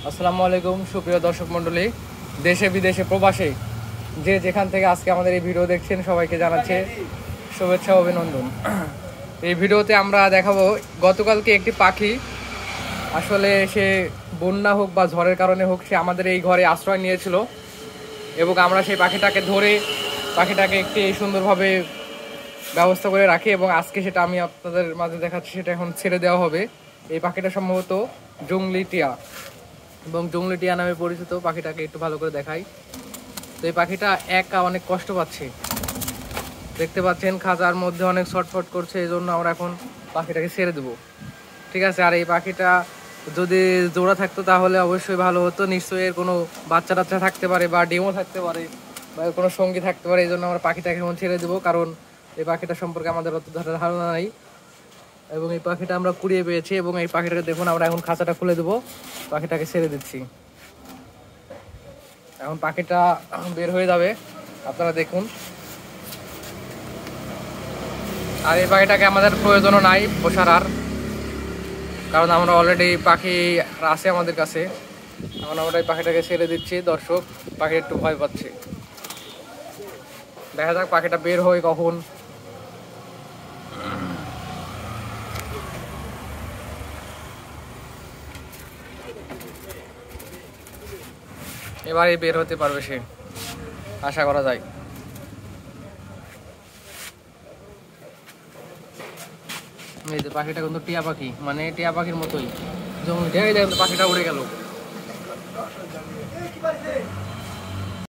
আসসালামু আলাইকুম সুপ্রিয় দর্শক মণ্ডলী, দেশে বিদেশে প্রবাসে যে যেখান থেকে আজকে আমাদের এই ভিডিও দেখছেন সবাইকে জানাচ্ছে শুভেচ্ছা ও অভিনন্দন। এই ভিডিওতে আমরা দেখাবো গতকালকে একটি পাখি, আসলে সে বন্যা হোক বা ঝড়ের কারণে হোক সে আমাদের এই ঘরে আশ্রয় নিয়েছিল এবং আমরা সেই পাখিটাকে ধরে পাখিটাকে একটি সুন্দরভাবে ব্যবস্থা করে রাখি এবং আজকে সেটা আমি আপনাদের মাঝে দেখাচ্ছি। সেটা এখন ছেড়ে দেওয়া হবে। এই পাখিটা সম্ভবত জংলি টিয়া এবং জংলি টিয়া নামে পরিচিত। পাখিটাকে একটু ভালো করে দেখাই। তো এই পাখিটা একা অনেক কষ্ট পাচ্ছে, দেখতে পাচ্ছেন খাঁচার মধ্যে অনেক ছটফট করছে, এই জন্য আমরা এখন পাখিটাকে ছেড়ে দেবো, ঠিক আছে। আর এই পাখিটা যদি জোড়া থাকতো তাহলে অবশ্যই ভালো হতো। নিশ্চয়ই এর কোনো বাচ্চা টাচ্চা থাকতে পারে বা ডিমও থাকতে পারে বা এর কোনো সঙ্গী থাকতে পারে, এই জন্য আমরা পাখিটাকে এখন ছেড়ে দেবো, কারণ এই পাখিটা সম্পর্কে আমাদের অত ধারণা নাই এবং এই পাখিটা আমরা কুড়িয়ে পেয়েছি। এবং এই পাখিটাকে দেখুন, আমরা এখন খাঁচাটা খুলে দেবো, পাখিটাকে ছেড়ে দিচ্ছি। এখন পাখিটা বের হয়ে যাবে, আপনারা দেখুন। আর এই পাখিটাকে আমাদের প্রয়োজনও নাই পোষার আর, কারণ আমরা অলরেডি পাখি আছে আমাদের কাছে। এখন আমরা এই পাখিটাকে ছেড়ে দিচ্ছি। দর্শক, পাখি একটু ভয় পাচ্ছে, দেখা যাক পাখিটা বের হয় কখন। এবারে বের হতে পারবে সে, আশা করা যায়। এই যে পাখিটা কিন্তু টিয়া পাখি, মানে টিয়া পাখির মতোই জঙ্গলি। এই দেখুন পাখিটা উড়ে গেল।